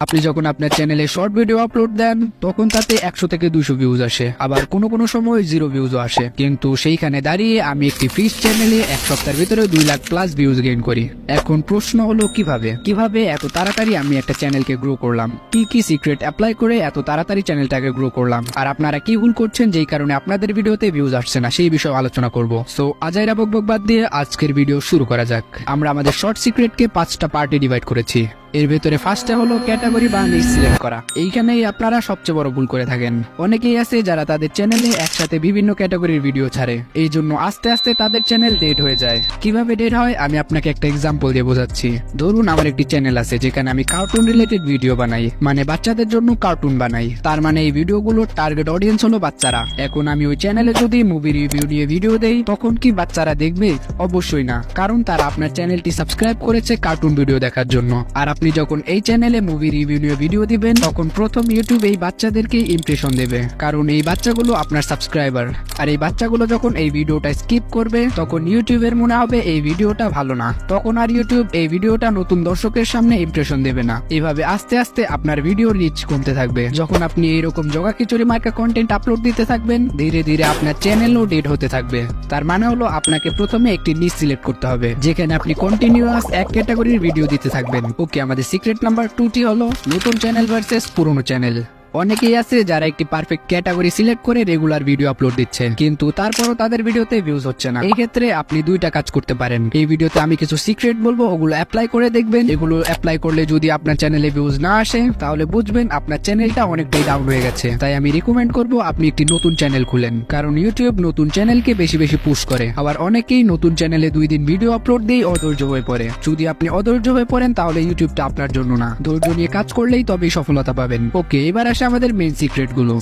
আপনি যখন আপনার চ্যানেলে শর্ট ভিডিও আপলোড দেন তখন তাতে 100 থেকে 200 ভিউজ আসে, আবার কোনো সময় 0 ভিউজও আসে। কিন্তু সেইখানে দাঁড়িয়ে আমি একটি ফ্রি চ্যানেলে এক সপ্তাহের ভিতরে 2 লাখ প্লাস ভিউজ গেইন করি। এখন প্রশ্ন হলো কিভাবে এত তাড়াতাড়ি আমি একটা চ্যানেলকে গ্রো করলাম, কি সিক্রেট অ্যাপ্লাই করে এত তাড়াতাড়ি চ্যানেলটাকে গ্রো করলাম, আর আপনারা কি ভুল করছেন যেই কারণে আপনাদের ভিডিওতে ভিউজ আসছে না, সেই বিষয়ে আলোচনা করব। সো আজাইরা বকবক বাদ দিয়ে আজকের ভিডিও শুরু করা যাক। আমরা আমাদের শর্ট সিক্রেটকে 5টা পার্টে ডিভাইড করেছি। এর ভেতরে ফার্স্টে হলো ক্যাটাগরি বা নিশ সিলেক্ট করা। এইখানেই আপনারা সবচেয়ে বড় ভুল করে থাকেন। অনেকেই আছে যারা তাদের চ্যানেলে একসাথে বিভিন্ন ক্যাটাগরির ভিডিও ছাড়ে, এই জন্য আস্তে আস্তে তাদের চ্যানেল ডেড হয়ে যায়। কিভাবে ডেড হয় আমি আপনাকে একটা এক্সাম্পল দিয়ে বোঝাচ্ছি। ধরুন আমার একটি চ্যানেল আছে যেখানে আমি কার্টুন রিলেটেড ভিডিও বানাই, মানে বাচ্চাদের জন্য কার্টুন বানাই। তার মানে এই ভিডিওগুলোর টার্গেট অডিয়েন্স হলো বাচ্চারা। এখন আমি ওই চ্যানেলে যদি মুভি রিভিউ নিয়ে ভিডিও দেই তখন কি বাচ্চারা দেখবে? অবশ্যই না, কারণ তারা আপনার চ্যানেলটি সাবস্ক্রাইব করেছে কার্টুন ভিডিও দেখার জন্য। আর আপনি যখন এই চ্যানেলে মুভি রিভিউ নিয়ে ভিডিও দিবেন তখন প্রথম ইউটিউব এই বাচ্চাদেরকে ইমপ্রেশন দেবে, কারণ এই বাচ্চাগুলো আপনার সাবস্ক্রাইবার। আর এই বাচ্চাগুলো যখন এই ভিডিওটা স্কিপ করবে তখন ইউটিউবের মনে হবে এই ভিডিওটা ভালো না, তখন আর ইউটিউব এই ভিডিওটা নতুন দর্শকের সামনে ইমপ্রেশন দেবে না। এভাবে আস্তে আস্তে আপনার ভিডিও রিচ কমতে থাকবে। যখন আপনি এইরকম জগাখিচুড়ি মার্কা কন্টেন্ট আপলোড দিতে থাকবেন ধীরে ধীরে আপনার চ্যানেলও ডেড হতে থাকবে। তার মানে হলো আপনাকে প্রথমে একটি নিশ সিলেক্ট করতে হবে যেখানে আপনি কন্টিনিউয়াস এক ক্যাটাগরির ভিডিও দিতে থাকবেন। ওকে, আমাদের সিক্রেট নাম্বার 2টি হলো নতুন চ্যানেল ভার্সেস পুরনো চ্যানেল। অনেকেই আছে যারা একটি পারফেক্ট ক্যাটাগরি সিলেক্ট করে রেগুলার ভিডিও আপলোড দিচ্ছে, কিন্তু তারপরও তাদের ভিডিওতে ভিউজ হচ্ছে না। এই ক্ষেত্রে আপনি 2টা কাজ করতে পারেন। এই ভিডিওতে আমি কিছু সিক্রেট বলবো, ওগুলো অ্যাপ্লাই করে দেখবেন। এগুলো অ্যাপ্লাই করলে যদি আপনার চ্যানেলে ভিউজ না আসে তাহলে বুঝবেন আপনার চ্যানেলটা অনেকটাই ডাউন হয়ে গেছে। তাই আমি রিকমেন্ড করবো আপনি একটি নতুন চ্যানেল খুলেন, কারণ ইউটিউব নতুন চ্যানেলকে বেশি পুশ করে। আবার অনেকেই নতুন চ্যানেলে 2 দিন ভিডিও আপলোড দিয়ে অধৈর্য হয়ে পড়ে। যদি আপনি অধৈর্য হয়ে পড়েন তাহলে ইউটিউবটা আপনার জন্য না। ধৈর্য নিয়ে কাজ করলেই তবেই সফলতা পাবেন। ওকে, এবার আসে আমাদের main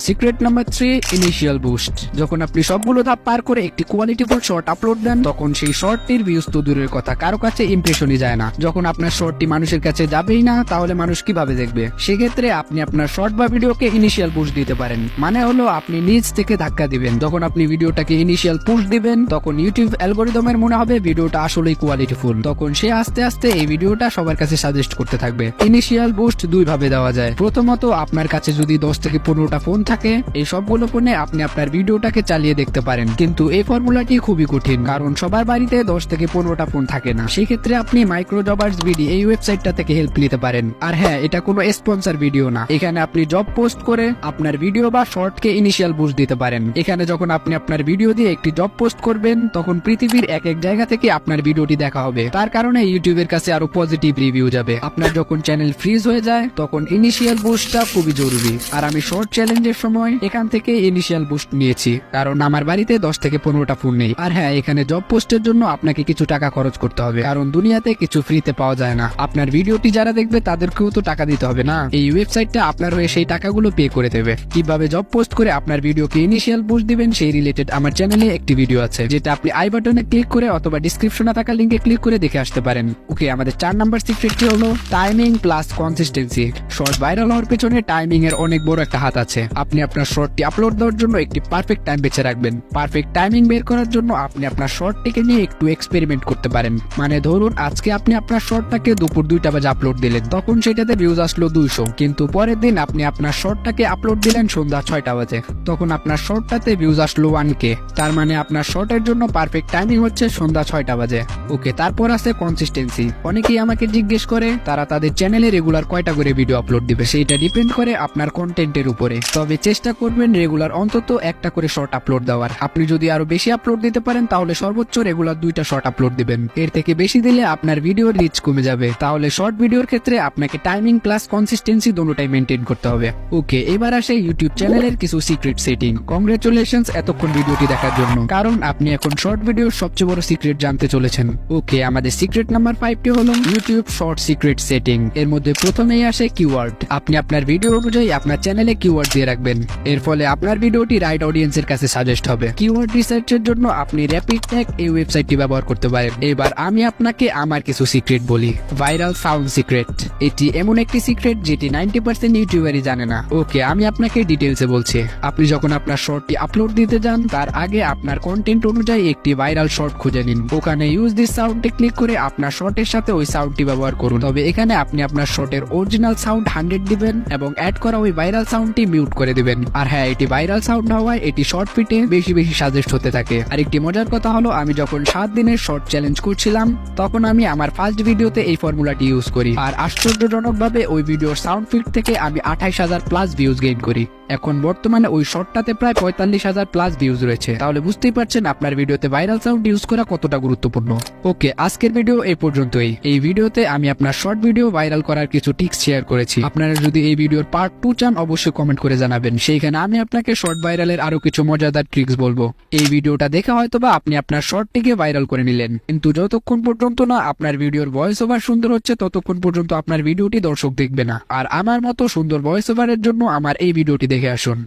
secret number 3, initial boost. যখন আপনি সবগুলো ধাপ পার করে একটি কোয়ালিটিফুল শর্ট আপলোড দেন তখন সেই শর্টটির ভিউজ তো দূরের কথা, কারো কাছে ইমপ্রেশনই যায় না। যখন আপনার শর্টটি মানুষের কাছে যাবেই না তাহলে মানুষ কিভাবে দেখবে? সেক্ষেত্রে আপনি আপনার শর্ট বা ভিডিওকে ইনিশিয়াল বুস্ট দিতে পারেন। মানে হলো আপনি নিজ থেকে ধাক্কা দিবেন। যখন আপনি ভিডিওটাকে ইনিশিয়াল পুশ দিবেন তখন ইউটিউব অ্যালগরিদমের মনে হবে ভিডিওটা আসলেই কোয়ালিটিফুল, তখন সে আস্তে আস্তে এই ভিডিওটা সবার কাছে সাজেস্ট করতে থাকবে। ইনিশিয়াল বুস্ট 2 ভাবে দেওয়া যায়। প্রথমত, আপনার কাছে যদি 10 থেকে 15টা ফোন থাকে, এই সবগুলো ফোনে আপনি আপনার ভিডিওটাকে চালিয়ে দেখতে পারেন। কিন্তু এই ফর্মুলাটি খুবই কঠিন, কারণ সবার বাড়িতে 10 থেকে 15টা ফোন থাকে না। সেক্ষেত্রে আপনি মাইক্রোজবার্স বিডি এই ওয়েবসাইটটা থেকে হেল্প নিতে পারেন। আর হ্যাঁ, এটা কোনো স্পন্সর ভিডিও না। এখানে আপনি জব পোস্ট করে আপনার ভিডিও বা শর্টকে ইনিশিয়াল বুস্ট দিতে পারেন। এখানে যখন আপনি আপনার ভিডিও দিয়ে একটি জব পোস্ট করবেন তখন পৃথিবীর এক জায়গা থেকে আপনার ভিডিওটি দেখা হবে। তার কারণে ইউটিউবের কাছে আরো পজিটিভ রিভিউ যাবে। আপনার যখন চ্যানেল ফ্রিজ হয়ে যায় তখন ইনিশিয়াল বুস্টটা খুবই জরুরি। আর আমি শর্ট চ্যালেঞ্জের সময় এখান থেকে ইনিশিয়াল বুস্ট নিয়েছি, কারণ আমার বাড়িতে 10 থেকে 15টা ফোন নেই। আর হ্যাঁ, এখানে জব পোস্টের জন্য আপনাকে কিছু টাকা খরচ করতে হবে, কারণ দুনিয়াতে কিছু ফ্রিতে পাওয়া যায় না। আপনার ভিডিওটি যারা দেখবে তাদেরকেও তো টাকা দিতে হবে না। এই ওয়েবসাইটটা আপনার হয়ে সেই টাকাগুলো পে করে দেবে। কিভাবে জব পোস্ট করে আপনার ভিডিওকে ইনিশিয়াল বুস্ট দিবেন সেই রিলেটেড আমার চ্যানেলে একটি ভিডিও আছে, যেটা আপনি আই বাটনে ক্লিক করে অথবা ডিসক্রিপশনে থাকা লিংকে ক্লিক করে দেখে আসতে পারেন। ওকে, আমাদের 4 নাম্বার সিক্রেটটি হলো timing plus consistency. Short viral হওয়ার পেছনে টাইমিং এর অনেক বড় একটা হাত আছে। আপনি আপনার শর্টটি আপলোড দেওয়ার জন্য একটি পারফেক্ট টাইম বেছে রাখবেন। পারফেক্ট টাইমিং বের করার জন্য আপনি আপনার শর্টটিকে নিয়ে একটু এক্সপেরিমেন্ট করতে পারেন। মানে ধরুন আজকে আপনি আপনার শর্টটাকে দুপুর 2টা বাজে আপলোড দিলেন, তখন সেটাতে ভিউজ আসলো 200। কিন্তু পরের দিন আপনি আপনার শর্টটাকে আপলোড দিলেন সন্ধ্যা 6টা বাজে, তখন আপনার শর্টটাতে ভিউজ আসলো 1K। তার মানে আপনার শর্টের জন্য পারফেক্ট টাইমিং হচ্ছে সন্ধ্যা 6টা বাজে। ওকে, তারপর আছে কনসিস্টেন্সি। অনেকেই আমাকে জিজ্ঞেস করে তারা তাদের চ্যানেলে রেগুলার কয়টা করে ভিডিও আপলোড দিবে। সেইটা ডিপেন্ড করে আপনার কন্টেন্টের উপরে, তবে চেষ্টা করবেন রেগুলার অন্তত একটা করে শর্ট আপলোড দেওয়ার। আপনি যদি আরো বেশি আপলোড দিতে পারেন তাহলে সর্বোচ্চ রেগুলার 2টা শর্ট আপলোড দিবেন। এর থেকে বেশি দিলে আপনার ভিডিওর রিচ কমে যাবে। তাহলে শর্ট ভিডিওর ক্ষেত্রে আপনাকে টাইমিং প্লাস কনসিস্টেন্সি দুটোটাই মেনটেন করতে হবে। ওকে, এবার আসে ইউটিউব চ্যানেলের কিছু সিক্রেট সেটিং। কংগ্রেচুলেশনস এতক্ষণ ভিডিওটি দেখার জন্য, কারণ আপনি এখন শর্ট ভিডিওর সবচেয়ে বড় সিক্রেট জানতে চলেছেন। ওকে, আমাদের সিক্রেট নাম্বার 5টি হলো ইউটিউব শর্ট সিক্রেট সেটিং। এর মধ্যে প্রথমেই আসে কিওয়ার্ড। আপনি আপনার ভিডিও অনুযায়ী আপনার আপনার চ্যানেলে কিওয়ার্ড দিয়ে রাখবেন। এর ফলে আপনার ভিডিওটি রাইট অডিয়েন্সের কাছে সাজেস্ট হবে। কিওয়ার্ড রিসার্চের জন্য আপনি র্যাপিড ট্যাগ এই ওয়েবসাইটটি ব্যবহার করতে পারেন। এবার আমি আপনাকে আমার কিছু সিক্রেট বলি। ভাইরাল সাউন্ড সিক্রেট, এটি এমন একটি সিক্রেট যেটি 90% ইউটিউবারই জানে না। ওকে, আমি আপনাকে ডিটেলসে বলছি। আপনি যখন আপনার শর্টটি আপলোড দিতে যান তার আগে আপনার কন্টেন্ট অনুযায়ী একটি ভাইরাল শর্ট খুঁজে নিন। ওখানে ইউজ দিস সাউন্ডে ক্লিক করে আপনার শর্টের সাথে ওই সাউন্ডটি ব্যবহার করুন। তবে এখানে আপনি আপনার শর্টের অরিজিনাল সাউন্ড 100 দিবেন এবং অ্যাড করা ওই ভাইরাল সাউন্ডটি মিউট করে দিবেন। আর হ্যাঁ, এটি ভাইরাল সাউন্ড হওয়ায় এটি শর্ট ফিটে বেশি বেশি সাজেস্ট হতে থাকে। আর একটি মজার কথা হলো, আমি যখন 7 দিনের শর্ট চ্যালেঞ্জ করছিলাম তখন আমি আমার ফার্স্ট ভিডিওতে এই ফর্মুলাটি ইউজ করি। আর আশ্চর্যজনকভাবে ওই ভিডিওর সাউন্ড ফিট থেকে আমি 28,000 প্লাস ভিউজ গেইন করি। এখন বর্তমানে ওই শর্টটাতে প্রায় 45,000 প্লাস ভিউজ রয়েছে। তাহলে বুঝতেই পারছেন আপনার ভিডিওতে ভাইরাল সাউন্ড ইউজ করা কতটা গুরুত্বপূর্ণ। ওকে, আজকের ভিডিও এই পর্যন্তই। এই ভিডিওতে আমি আপনার শর্ট ভিডিও ভাইরাল করার কিছু টিপস শেয়ার করেছি। আপনারা যদি এই ভিডিওর পার্ট 2 চান অবশ্যই কমেন্ট করে জানাবেন। সেইখানে আমি আপনাকে শর্ট ভাইরালের আরো কিছু মজাদার ট্রিক্স বলবো। এই ভিডিওটা দেখে হয়তোবা আপনি আপনার শর্টটিকে ভাইরাল করে নিলেন, কিন্তু যতক্ষণ পর্যন্ত না আপনার ভিডিওর ভয়েস ওভার সুন্দর হচ্ছে ততক্ষণ পর্যন্ত আপনার ভিডিওটি দর্শক দেখবে না। আর আমার মতো সুন্দর ভয়েস ওভারের জন্য আমার এই ভিডিওটি দেখে আসুন।